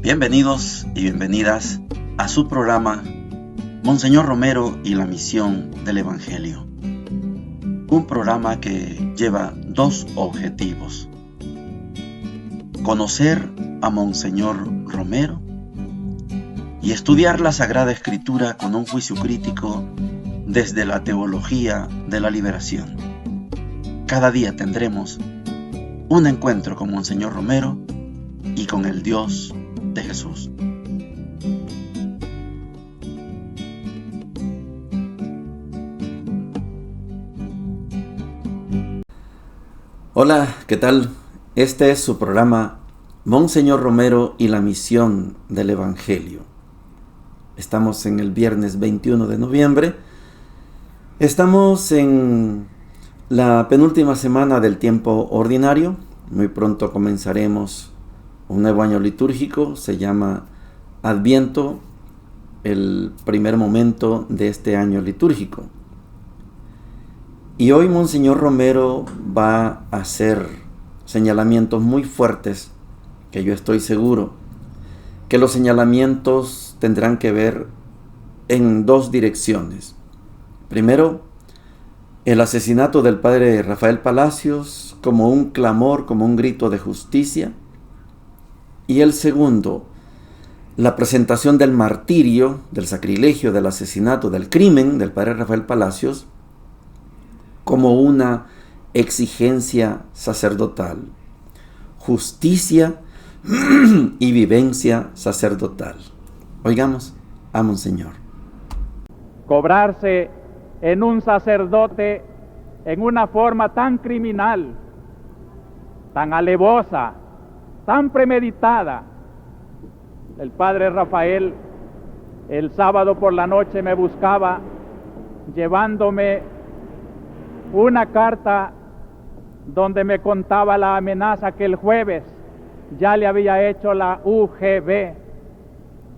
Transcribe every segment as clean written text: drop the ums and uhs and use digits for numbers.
Bienvenidos y bienvenidas a su programa Monseñor Romero y la misión del Evangelio. Un programa que lleva dos objetivos: conocer a Monseñor Romero y estudiar la Sagrada Escritura con un juicio crítico desde la teología de la liberación. Cada día tendremos un encuentro con Monseñor Romero y con el Dios de Jesús. Hola, ¿qué tal? Este es su programa Monseñor Romero y la misión del Evangelio. Estamos en el viernes 21 de noviembre. Estamos en la penúltima semana del tiempo ordinario. Muy pronto comenzaremos un nuevo año litúrgico. Se llama Adviento, el primer momento de este año litúrgico. Y hoy Monseñor Romero va a hacer señalamientos muy fuertes, que yo estoy seguro que los señalamientos tendrán que ver en dos direcciones. Primero, el asesinato del padre Rafael Palacios como un clamor, como un grito de justicia. Y el segundo, la presentación del martirio, del sacrilegio, del asesinato, del crimen del padre Rafael Palacios como una exigencia sacerdotal, justicia y vivencia sacerdotal. Oigamos a Monseñor. Cobrarse en un sacerdote en una forma tan criminal, tan alevosa, tan premeditada. El padre Rafael el sábado por la noche me buscaba llevándome una carta donde me contaba la amenaza que el jueves ya le había hecho la UGB.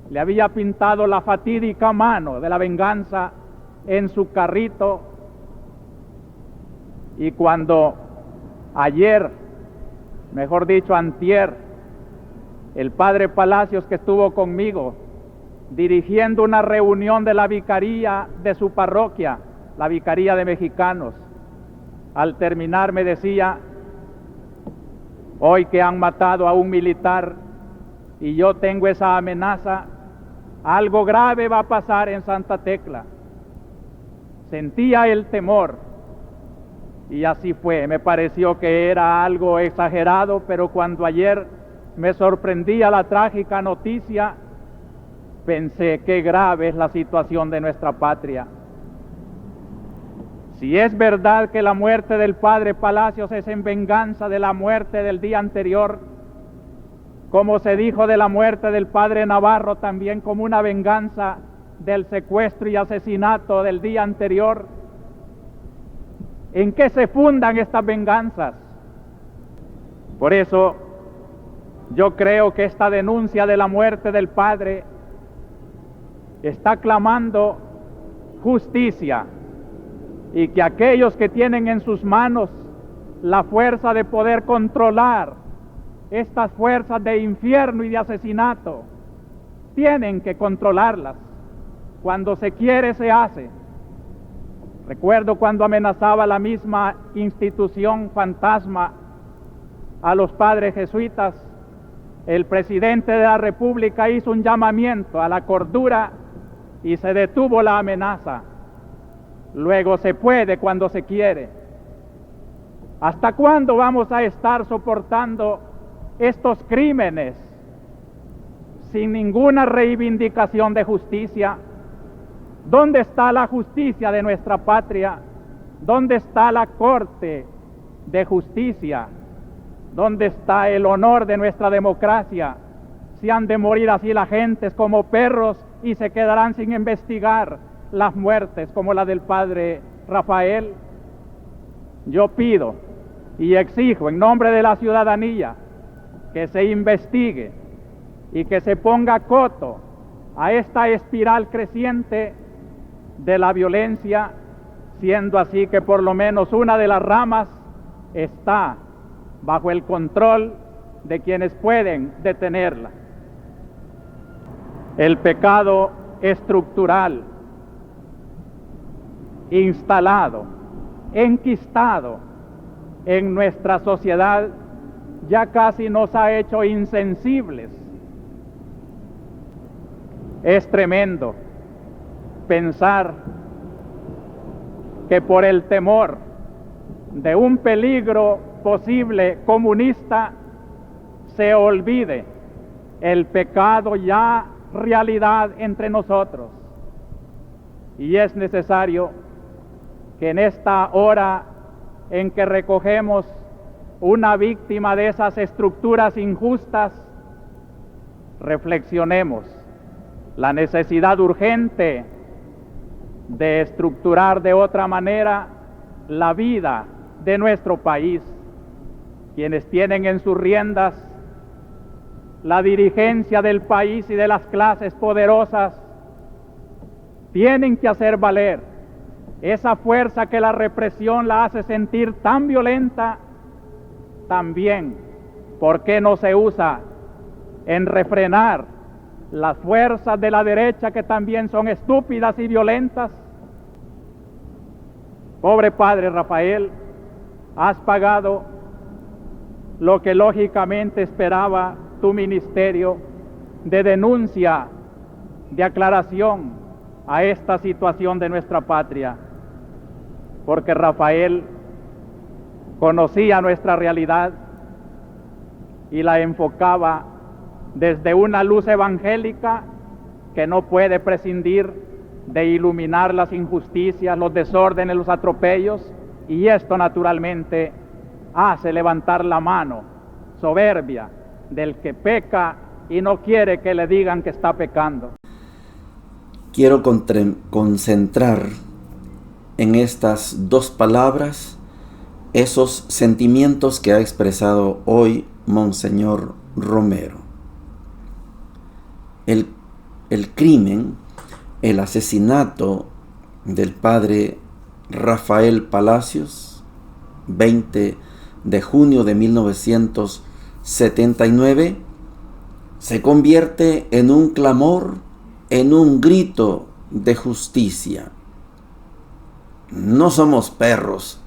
Le había pintado la fatídica mano de la venganza en su carrito. Y cuando ayer, mejor dicho antier, el padre Palacios, que estuvo conmigo dirigiendo una reunión de la vicaría de su parroquia, la vicaría de mexicanos, al terminar me decía: hoy que han matado a un militar y yo tengo esa amenaza, algo grave va a pasar en Santa Tecla. Sentía el temor y así fue. Me pareció que era algo exagerado, pero cuando ayer me sorprendía la trágica noticia, pensé qué grave es la situación de nuestra patria. Si es verdad que la muerte del padre Palacios es en venganza de la muerte del día anterior, como se dijo de la muerte del padre Navarro, también como una venganza del secuestro y asesinato del día anterior, ¿en qué se fundan estas venganzas? Por eso, yo creo que esta denuncia de la muerte del padre está clamando justicia, y que aquellos que tienen en sus manos la fuerza de poder controlar estas fuerzas de infierno y de asesinato, tienen que controlarlas. Cuando se quiere, se hace. Recuerdo cuando amenazaba la misma institución fantasma a los padres jesuitas, el presidente de la República hizo un llamamiento a la cordura y se detuvo la amenaza. Luego se puede cuando se quiere. ¿Hasta cuándo vamos a estar soportando estos crímenes sin ninguna reivindicación de justicia? ¿Dónde está la justicia de nuestra patria? ¿Dónde está la Corte de Justicia? ¿Dónde está el honor de nuestra democracia? Si han de morir así las gentes como perros y se quedarán sin investigar las muertes como la del padre Rafael. Yo pido y exijo en nombre de la ciudadanía que se investigue y que se ponga coto a esta espiral creciente de la violencia, siendo así que por lo menos una de las ramas está bajo el control de quienes pueden detenerla. el pecado estructural, instalado, enquistado en nuestra sociedad, ya casi nos ha hecho insensibles. Es tremendo pensar que por el temor de un peligro posible comunista se olvide el pecado ya realidad entre nosotros. Y es necesario que en esta hora en que recogemos una víctima de esas estructuras injustas, reflexionemos la necesidad urgente de estructurar de otra manera la vida de nuestro país. Quienes tienen en sus riendas la dirigencia del país y de las clases poderosas tienen que hacer valer esa fuerza que la represión la hace sentir tan violenta. También, ¿por qué no se usa en refrenar las fuerzas de la derecha que también son estúpidas y violentas? Pobre padre Rafael, has pagado lo que lógicamente esperaba tu ministerio de denuncia, de aclaración a esta situación de nuestra patria, porque Rafael conocía nuestra realidad y la enfocaba desde una luz evangélica que no puede prescindir de iluminar las injusticias, los desórdenes, los atropellos, y esto naturalmente hace levantar la mano soberbia del que peca y no quiere que le digan que está pecando. Quiero concentrar en estas dos palabras esos sentimientos que ha expresado hoy Monseñor Romero. El crimen, el asesinato del padre Rafael Palacios, 20 de junio de 1979, se convierte en un clamor, en un grito de justicia. No somos perros.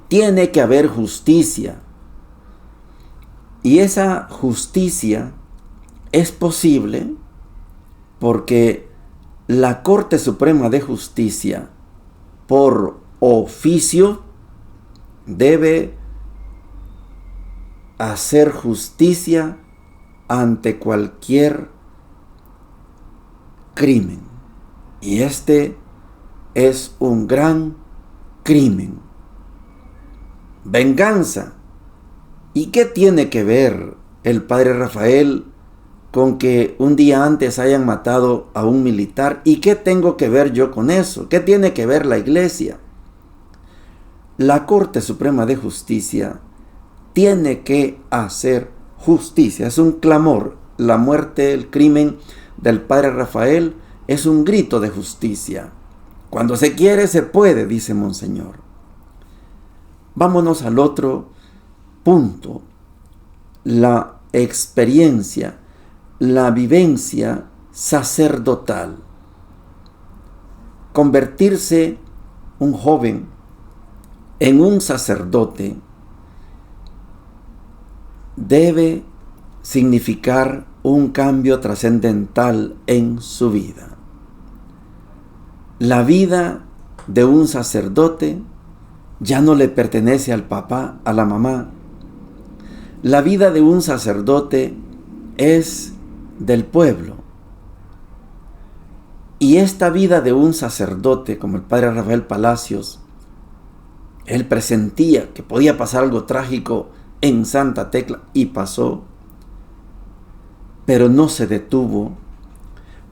Tiene que haber justicia. Y esa justicia es posible porque la Corte Suprema de Justicia, por oficio, debe hacer justicia ante cualquier crimen. Y este es un gran crimen. Venganza. ¿Y qué tiene que ver el padre Rafael con que un día antes hayan matado a un militar? ¿Y qué tengo que ver yo con eso? ¿Qué tiene que ver la iglesia? La Corte Suprema de Justicia tiene que hacer justicia. Es un clamor. La muerte, el crimen del padre Rafael es un grito de justicia. Cuando se quiere, se puede, dice Monseñor. Vámonos al otro punto. La experiencia, la vivencia sacerdotal. Convertirse un joven en un sacerdote debe significar un cambio trascendental en su vida. La vida de un sacerdote ya no le pertenece al papá, a la mamá. La vida de un sacerdote es del pueblo. Y esta vida de un sacerdote, como el padre Rafael Palacios, él presentía que podía pasar algo trágico en Santa Tecla y pasó, pero no se detuvo,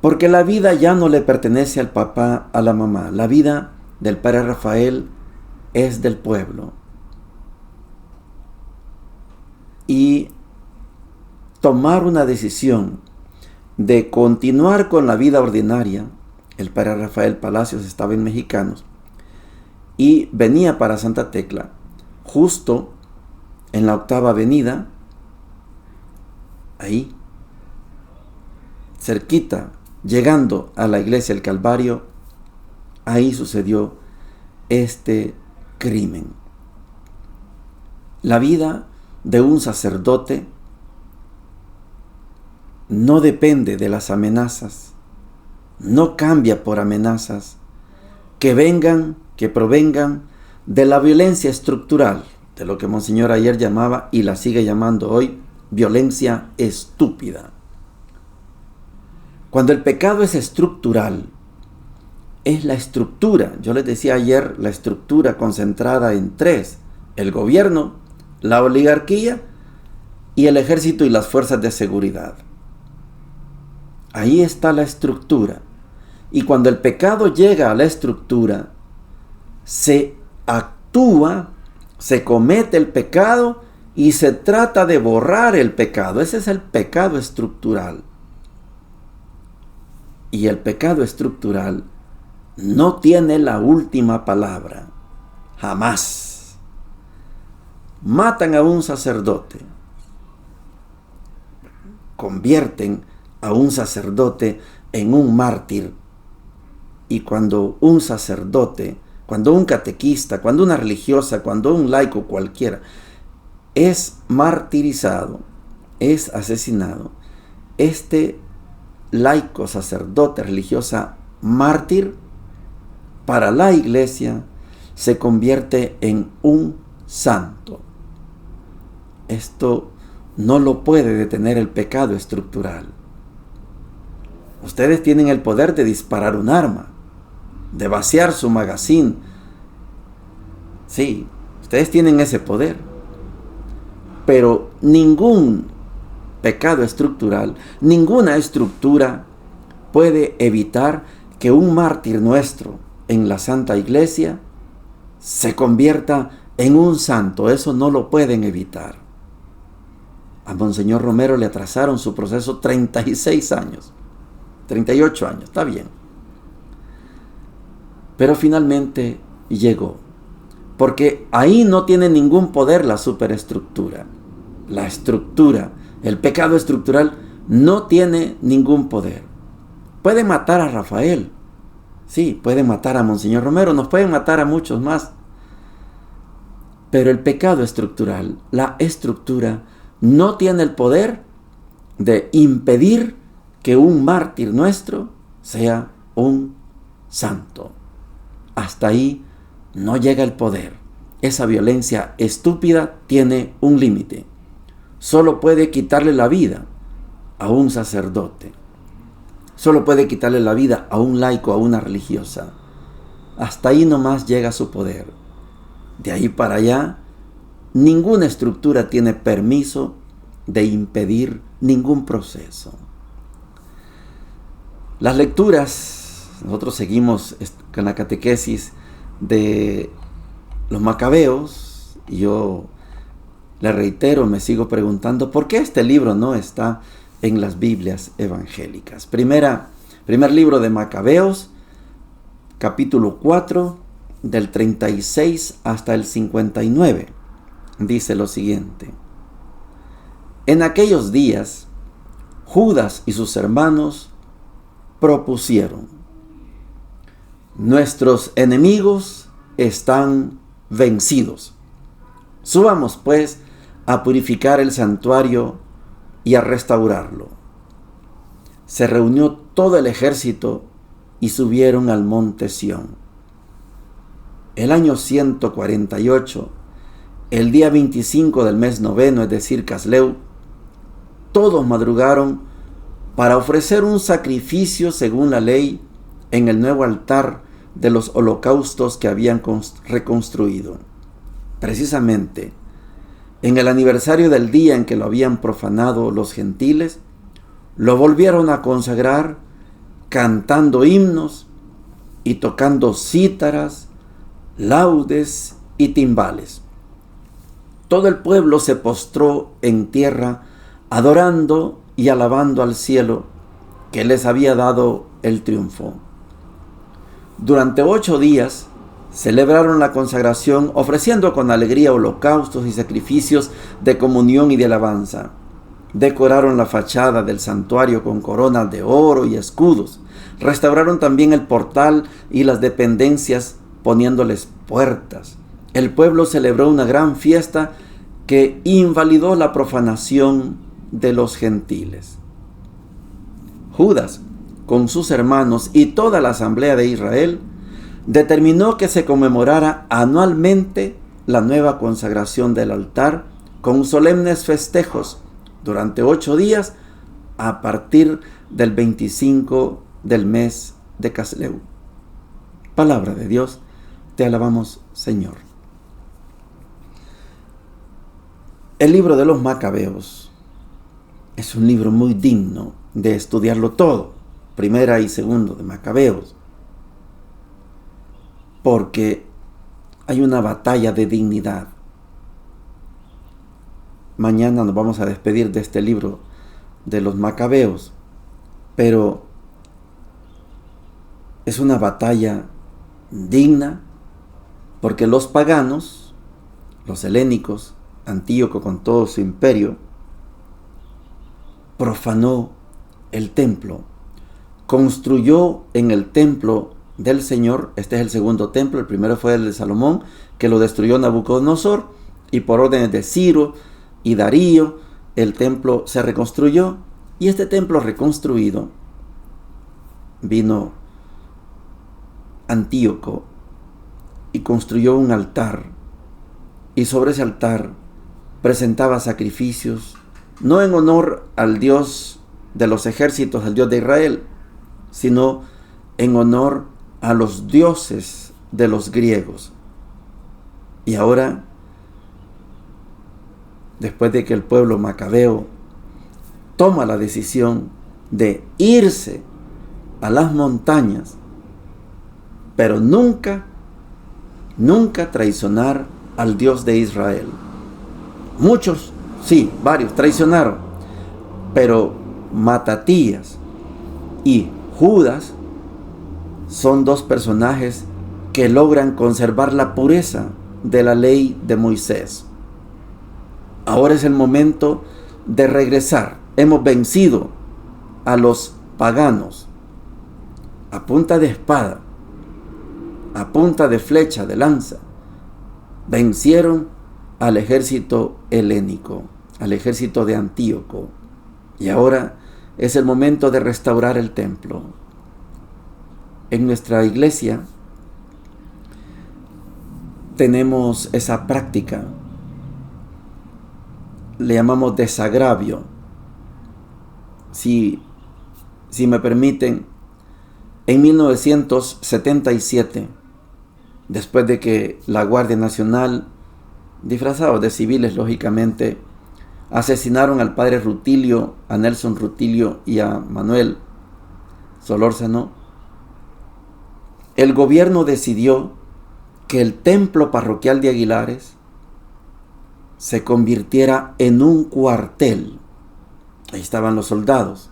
porque la vida ya no le pertenece al papá, a la mamá. La vida del padre Rafael es del pueblo. Y tomar una decisión de continuar con la vida ordinaria. El padre Rafael Palacios estaba en Mexicanos y venía para Santa Tecla, justo en la 8ª Avenida, ahí, cerquita, llegando a la iglesia del Calvario, ahí sucedió este crimen. La vida de un sacerdote no depende de las amenazas, no cambia por amenazas que provengan de la violencia estructural, de lo que Monseñor ayer llamaba y la sigue llamando hoy violencia estúpida. Cuando el pecado es estructural, es la estructura, yo les decía ayer, la estructura concentrada en tres: el gobierno, la oligarquía y el ejército y las fuerzas de seguridad. Ahí está la estructura. Y cuando el pecado llega a la estructura, se actúa, se comete el pecado y se trata de borrar el pecado. Ese es el pecado estructural. Y el pecado estructural no tiene la última palabra. Jamás. Matan a un sacerdote. Convierten a un sacerdote en un mártir. Y cuando un sacerdote, cuando un catequista, cuando una religiosa, cuando un laico cualquiera es martirizado, es asesinado, este laico, sacerdote, religiosa, mártir, para la iglesia se convierte en un santo. Esto no lo puede detener el pecado estructural. Ustedes tienen el poder de disparar un arma, de vaciar su magazine. Sí, ustedes tienen ese poder. Pero ningún pecado estructural, ninguna estructura puede evitar que un mártir nuestro en la Santa Iglesia se convierta en un santo. Eso no lo pueden evitar. A Monseñor Romero le atrasaron su proceso 36 años, 38 años, está bien. Pero finalmente llegó, porque ahí no tiene ningún poder la superestructura. La estructura, el pecado estructural no tiene ningún poder. Puede matar a Rafael, sí, puede matar a Monseñor Romero, nos pueden matar a muchos más. Pero el pecado estructural, la estructura, no tiene el poder de impedir que un mártir nuestro sea un santo. Hasta ahí no llega el poder. Esa violencia estúpida tiene un límite. Solo puede quitarle la vida a un sacerdote. Solo puede quitarle la vida a un laico, a una religiosa. Hasta ahí nomás llega su poder. De ahí para allá, ninguna estructura tiene permiso de impedir ningún proceso. Las lecturas, nosotros seguimos con la catequesis de los Macabeos, y yo le reitero, me sigo preguntando, ¿por qué este libro no está en las Biblias evangélicas? Primer libro de Macabeos, capítulo 4, del 36 hasta el 59, dice lo siguiente: en aquellos días, Judas y sus hermanos propusieron: nuestros enemigos están vencidos. Subamos pues a purificar el santuario y a restaurarlo. Se reunió todo el ejército y subieron al monte Sión. El año 148, el día 25 del mes noveno, es decir, Casleu, todos madrugaron para ofrecer un sacrificio según la ley en el nuevo altar de los holocaustos que habían reconstruido. Precisamente, en el aniversario del día en que lo habían profanado los gentiles, lo volvieron a consagrar cantando himnos y tocando cítaras, laudes y timbales. Todo el pueblo se postró en tierra, adorando y alabando al cielo que les había dado el triunfo. Durante 8 días celebraron la consagración, ofreciendo con alegría holocaustos y sacrificios de comunión y de alabanza. Decoraron la fachada del santuario con coronas de oro y escudos. Restauraron también el portal y las dependencias poniéndoles puertas. El pueblo celebró una gran fiesta que invalidó la profanación de los gentiles. Judas, con sus hermanos y toda la asamblea de Israel, determinó que se conmemorara anualmente la nueva consagración del altar con solemnes festejos durante 8 días a partir del 25 del mes de Casleu. Palabra de Dios, te alabamos, Señor. El libro de los Macabeos es un libro muy digno de estudiarlo todo, primera y segundo de Macabeos, porque hay una batalla de dignidad. Mañana nos vamos a despedir de este libro de los Macabeos, pero es una batalla digna porque los paganos, los helénicos, Antíoco con todo su imperio, profanó el templo, construyó en el templo del Señor, este es el segundo templo, el primero fue el de Salomón, que lo destruyó Nabucodonosor, y por órdenes de Ciro y Darío, el templo se reconstruyó, y este templo reconstruido, vino Antíoco y construyó un altar, y sobre ese altar presentaba sacrificios, no en honor al Dios de los ejércitos, al Dios de Israel, sino en honor a los dioses de los griegos. Y ahora, después de que el pueblo macabeo toma la decisión de irse a las montañas, pero nunca traicionar al Dios de Israel. Muchos, sí, varios traicionaron, pero Matatías y Judas son dos personajes que logran conservar la pureza de la ley de Moisés. Ahora es el momento de regresar. Hemos vencido a los paganos a punta de espada, a punta de flecha, de lanza. Vencieron al ejército helénico, al ejército de Antíoco. Y ahora es el momento de restaurar el templo. En nuestra iglesia tenemos esa práctica, le llamamos desagravio. Si me permiten, en 1977, después de que la Guardia Nacional, disfrazados de civiles lógicamente, asesinaron al padre Rutilio, a Nelson Rutilio y a Manuel Solórzano, el gobierno decidió que el templo parroquial de Aguilares se convirtiera en un cuartel. Ahí estaban los soldados.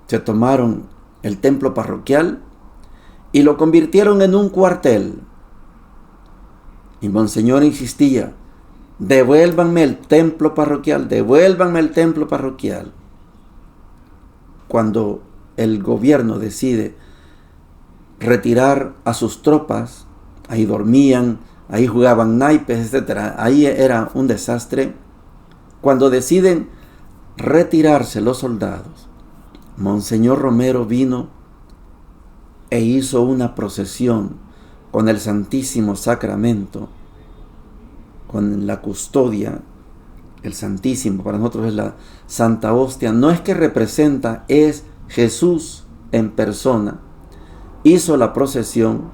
Se tomaron el templo parroquial y lo convirtieron en un cuartel. Y Monseñor insistía: devuélvanme el templo parroquial, devuélvanme el templo parroquial. Cuando el gobierno decide retirar a sus tropas, ahí dormían, ahí jugaban naipes, etc. Ahí era un desastre. Cuando deciden retirarse los soldados, Monseñor Romero vino e hizo una procesión con el Santísimo Sacramento, con la custodia. El Santísimo para nosotros es la Santa Hostia, no es que representa, es Jesús en persona. Hizo la procesión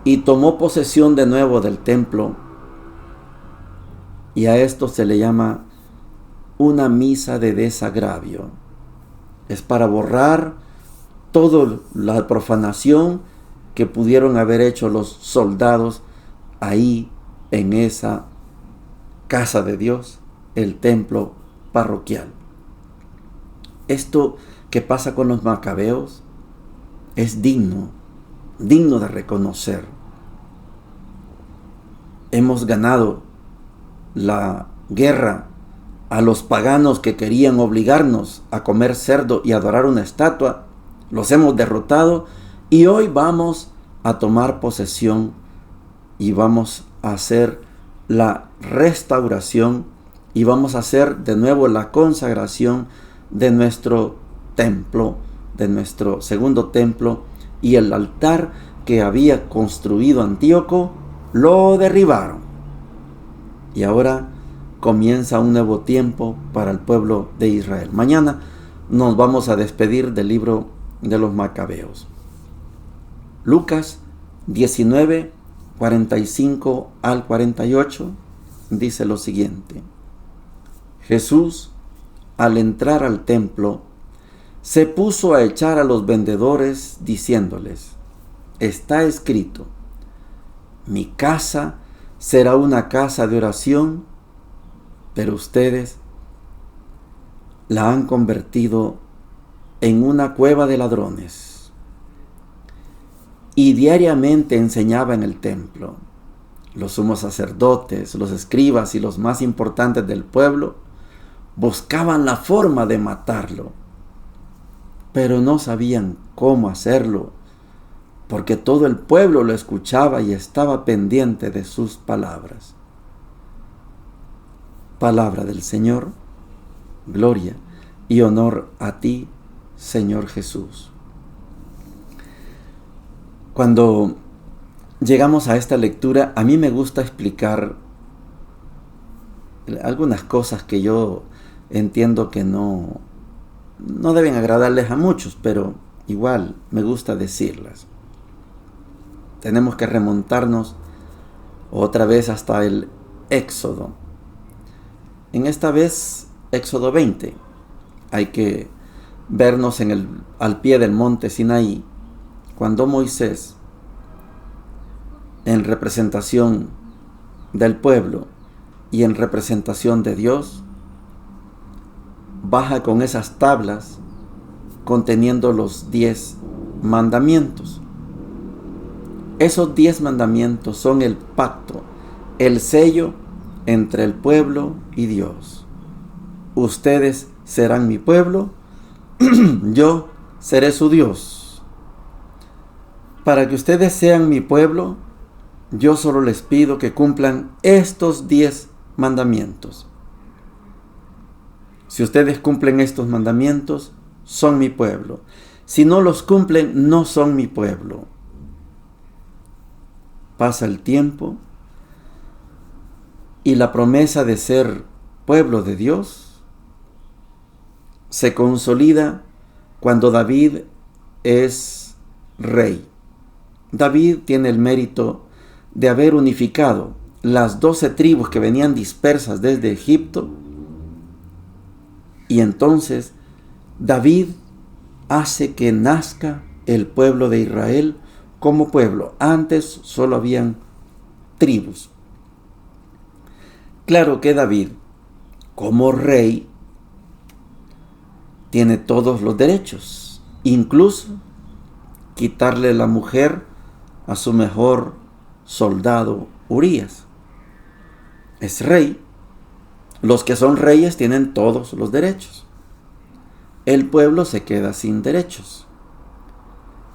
y tomó posesión de nuevo del templo, y a esto se le llama una misa de desagravio. Es para borrar toda la profanación que pudieron haber hecho los soldados ahí en esa casa de Dios, el templo parroquial. Esto que pasa con los macabeos es digno de reconocer. Hemos ganado la guerra A los paganos que querían obligarnos a comer cerdo y adorar una estatua, los hemos derrotado y hoy vamos a tomar posesión y vamos a hacer la restauración y vamos a hacer de nuevo la consagración de nuestro templo, de nuestro segundo templo, y el altar que había construido Antíoco lo derribaron. Y ahora comienza un nuevo tiempo para el pueblo de Israel. Mañana nos vamos a despedir del libro de los Macabeos. Lucas 19, 45 al 48 dice lo siguiente: Jesús, al entrar al templo, se puso a echar a los vendedores diciéndoles: está escrito, mi casa será una casa de oración, pero ustedes la han convertido en una cueva de ladrones. Y diariamente enseñaba en el templo. Los sumos sacerdotes, los escribas y los más importantes del pueblo buscaban la forma de matarlo, pero no sabían cómo hacerlo, porque todo el pueblo lo escuchaba y estaba pendiente de sus palabras. Palabra del Señor. Gloria y honor a ti, Señor Jesús. Cuando llegamos a esta lectura, a mí me gusta explicar algunas cosas que yo entiendo que no deben agradarles a muchos, pero igual me gusta decirlas. Tenemos que remontarnos otra vez hasta el Éxodo. En esta vez, Éxodo 20. Hay que vernos al pie del monte Sinaí, cuando Moisés, en representación del pueblo y en representación de Dios, baja con esas tablas conteniendo los 10 mandamientos. Esos 10 mandamientos son el pacto, el sello entre el pueblo y Dios. Ustedes serán mi pueblo, yo seré su Dios. Para que ustedes sean mi pueblo, yo solo les pido que cumplan estos 10 mandamientos. Si ustedes cumplen estos mandamientos, son mi pueblo. Si no los cumplen, no son mi pueblo. Pasa el tiempo y la promesa de ser pueblo de Dios se consolida cuando David es rey. David tiene el mérito de haber unificado las 12 tribus que venían dispersas desde Egipto, y entonces David hace que nazca el pueblo de Israel como pueblo. Antes solo habían tribus. Claro que David, como rey, tiene todos los derechos, incluso quitarle la mujer a su mejor soldado Urías. Es rey. Los que son reyes tienen todos los derechos. El pueblo se queda sin derechos,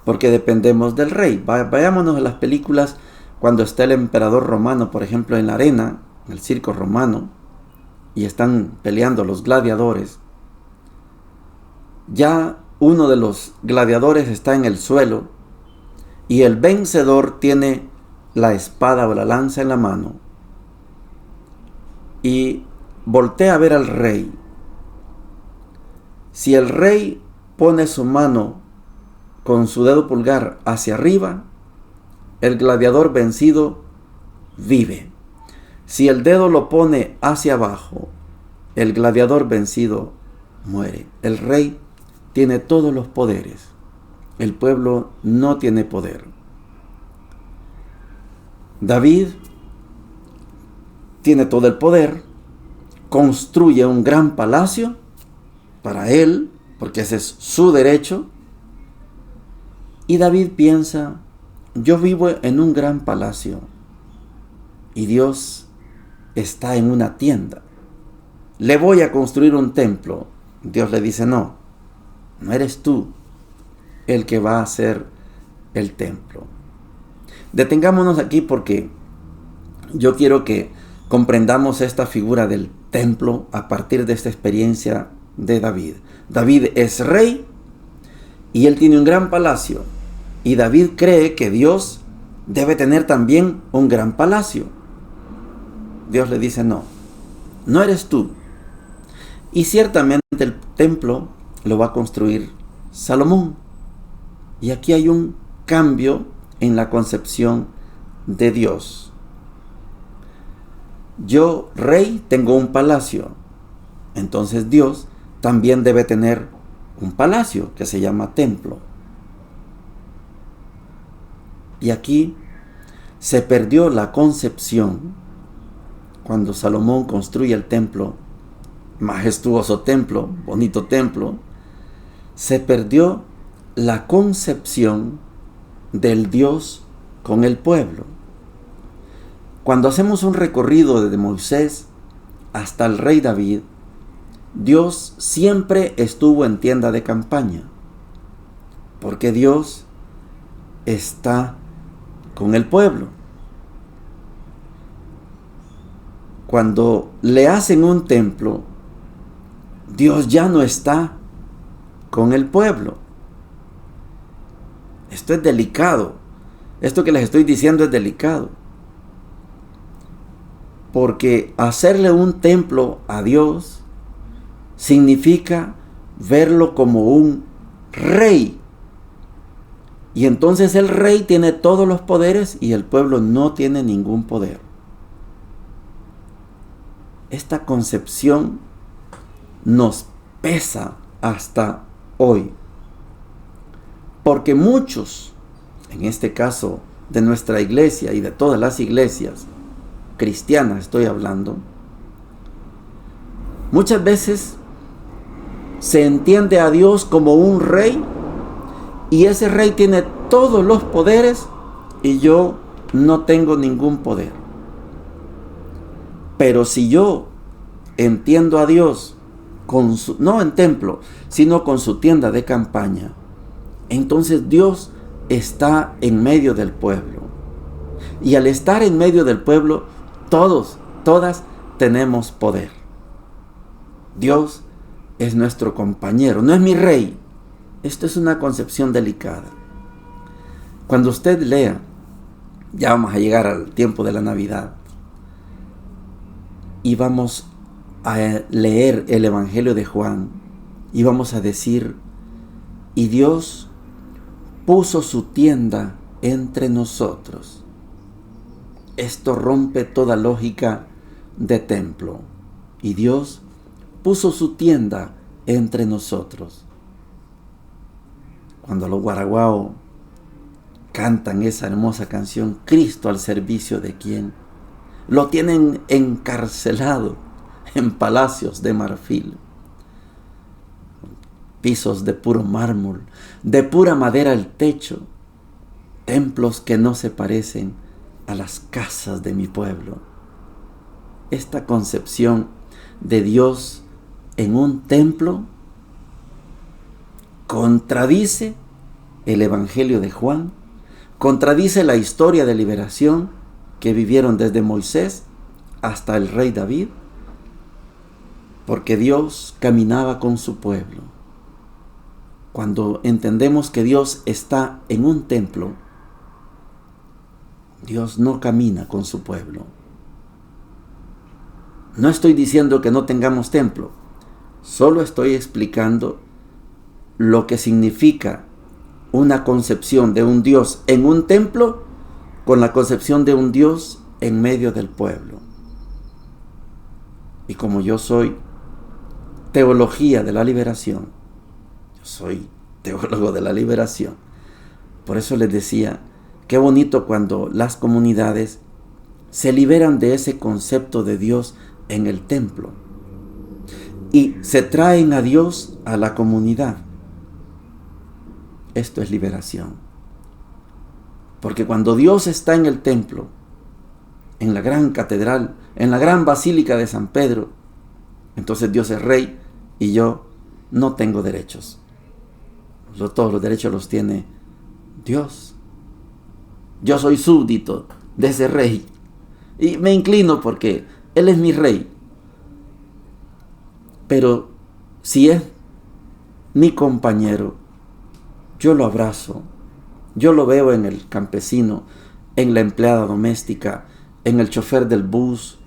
porque dependemos del rey. Vayámonos a las películas cuando está el emperador romano, por ejemplo, en la arena, en el circo romano, y están peleando los gladiadores. Ya uno de los gladiadores está en el suelo y el vencedor tiene la espada o la lanza en la mano y voltea a ver al rey. Si el rey pone su mano con su dedo pulgar hacia arriba, el gladiador vencido vive. Si el dedo lo pone hacia abajo, el gladiador vencido muere. El rey tiene todos los poderes. El pueblo no tiene poder. David tiene todo el poder, construye un gran palacio para él, porque ese es su derecho. Y David piensa, yo vivo en un gran palacio y Dios está en una tienda. le voy a construir un templo. Dios le dice, no eres tú el que va a hacer el templo. Detengámonos aquí porque yo quiero que comprendamos esta figura del templo a partir de esta experiencia de David. David es rey y él tiene un gran palacio. Y David cree que Dios debe tener también un gran palacio. Dios le dice, no eres tú. Y ciertamente el templo lo va a construir Salomón. Y aquí hay un cambio en la concepción de Dios. Yo, rey, tengo un palacio. Entonces Dios también debe tener un palacio que se llama templo. Y aquí se perdió la concepción cuando Salomón construye el templo, majestuoso templo, bonito templo. Se perdió la concepción del Dios con el pueblo. Cuando hacemos un recorrido desde Moisés hasta el rey David, Dios siempre estuvo en tienda de campaña, porque Dios está con el pueblo. Cuando le hacen un templo, Dios ya no está con el pueblo. Esto es delicado. Esto que les estoy diciendo es delicado. Porque hacerle un templo a Dios significa verlo como un rey. Y entonces el rey tiene todos los poderes y el pueblo no tiene ningún poder. Esta concepción nos pesa hasta hoy. Porque muchos, en este caso de nuestra iglesia y de todas las iglesias cristianas estoy hablando, muchas veces se entiende a Dios como un rey y ese rey tiene todos los poderes y yo no tengo ningún poder. Pero si yo entiendo a Dios con su, no en templo, sino con su tienda de campaña, entonces Dios está en medio del pueblo. Y al estar en medio del pueblo, todas tenemos poder. Dios es nuestro compañero, no es mi rey. Esto es una concepción delicada. Cuando usted lea, ya vamos a llegar al tiempo de la Navidad, y vamos a leer el Evangelio de Juan, y vamos a decir, y Dios puso su tienda entre nosotros. Esto rompe toda lógica de templo. Y Dios puso su tienda entre nosotros. Cuando los guaraguao cantan esa hermosa canción, Cristo al servicio de quién, lo tienen encarcelado en palacios de marfil, pisos de puro mármol, de pura madera el techo, templos que no se parecen a las casas de mi pueblo. Esta concepción de Dios en un templo contradice el Evangelio de Juan, contradice la historia de liberación que vivieron desde Moisés hasta el rey David, porque Dios caminaba con su pueblo. Cuando entendemos que Dios está en un templo, Dios no camina con su pueblo. No estoy diciendo que no tengamos templo, solo estoy explicando lo que significa una concepción de un Dios en un templo con la concepción de un Dios en medio del pueblo. Y como yo soy teología de la liberación, yo soy teólogo de la liberación, por eso les decía, qué bonito cuando las comunidades se liberan de ese concepto de Dios en el templo y se traen a Dios a la comunidad. Esto es liberación. Porque cuando Dios está en el templo, en la gran catedral, en la gran basílica de San Pedro, Entonces Dios es rey y yo no tengo derechos. Todos los derechos los tiene Dios. Yo soy súbdito de ese rey y me inclino porque Él es mi rey. Pero si es mi compañero, yo lo abrazo. Yo lo veo en el campesino, en la empleada doméstica, en el chofer del bus.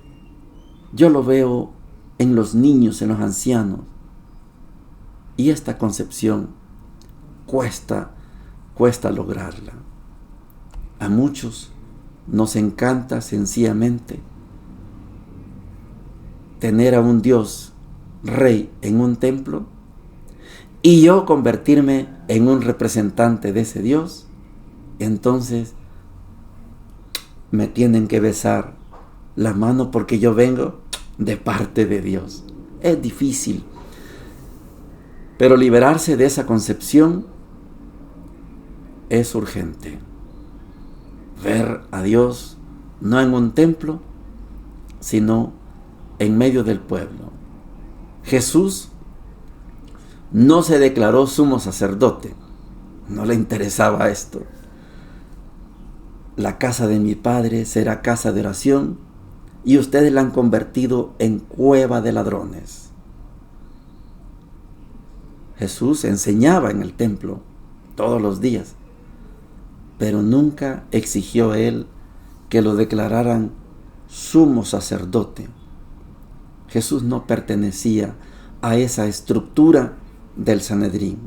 Yo lo veo en los niños, en los ancianos. Y esta concepción cuesta lograrla. A muchos nos encanta sencillamente tener a un Dios rey en un templo y yo convertirme en un representante de ese Dios. Entonces me tienen que besar la mano porque yo vengo de parte de Dios. Es difícil, pero liberarse de esa concepción es urgente. Ver a Dios no en un templo, sino en medio del pueblo. Jesús no se declaró sumo sacerdote, no le interesaba esto. La casa de mi Padre será casa de oración y ustedes la han convertido en cueva de ladrones. Jesús enseñaba en el templo todos los días, pero nunca exigió Él que lo declararan sumo sacerdote. Jesús no pertenecía a esa estructura del Sanedrín.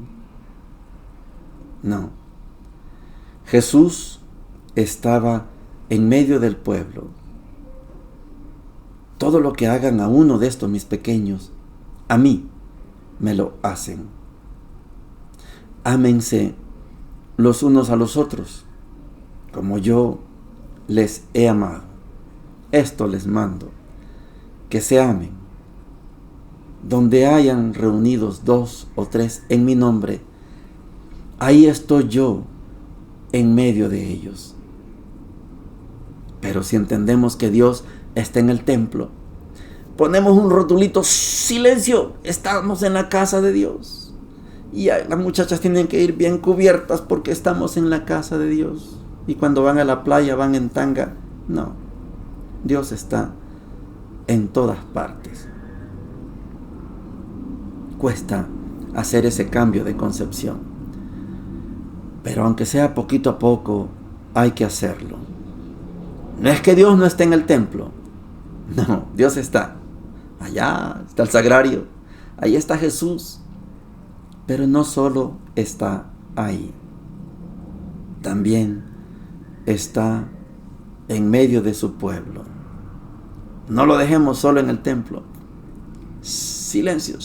No. Jesús estaba en medio del pueblo. Todo lo que hagan a uno de estos mis pequeños, a mí me lo hacen. Ámense los unos a los otros, como yo les he amado. Esto les mando, que se amen. Donde hayan reunidos 2 o 3 en mi nombre, ahí estoy yo en medio de ellos. Pero si entendemos que Dios está en el templo, ponemos un rotulito: silencio, estamos en la casa de Dios. Y las muchachas tienen que ir bien cubiertas porque estamos en la casa de Dios. Y cuando van a la playa van en tanga. No, Dios está en todas partes. Cuesta hacer ese cambio de concepción, pero aunque sea poquito a poco, hay que hacerlo. No es que Dios no esté en el templo. No, Dios está. Allá está el sagrario. Ahí está Jesús. Pero no solo está ahí. También está en medio de su pueblo. No lo dejemos solo en el templo. Silencio.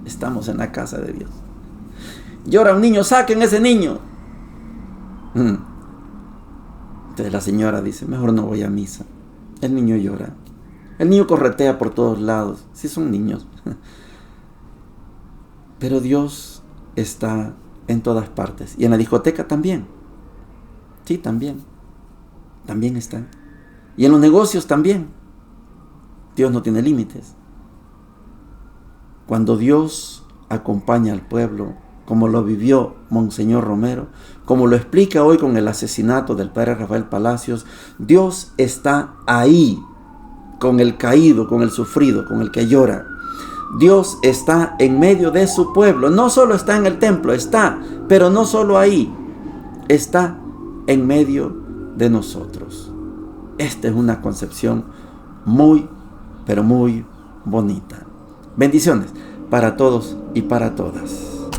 Estamos en la casa de Dios. Llora un niño, saquen ese niño. Entonces la señora dice: mejor no voy a misa. El niño llora. El niño corretea por todos lados. Sí, son niños. Pero Dios está en todas partes. Y en la discoteca también. Sí, también. También está. Y en los negocios también. Dios no tiene límites. Cuando Dios acompaña al pueblo, como lo vivió Monseñor Romero, como lo explica hoy con el asesinato del padre Rafael Palacios, Dios está ahí, con el caído, con el sufrido, con el que llora. Dios está en medio de su pueblo. No solo está en el templo, está, pero no solo ahí, está en medio de nosotros. Esta es una concepción muy, pero muy bonita. Bendiciones para todos y para todas.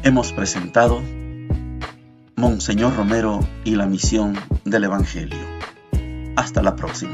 Hemos presentado Monseñor Romero y la misión del Evangelio. Hasta la próxima.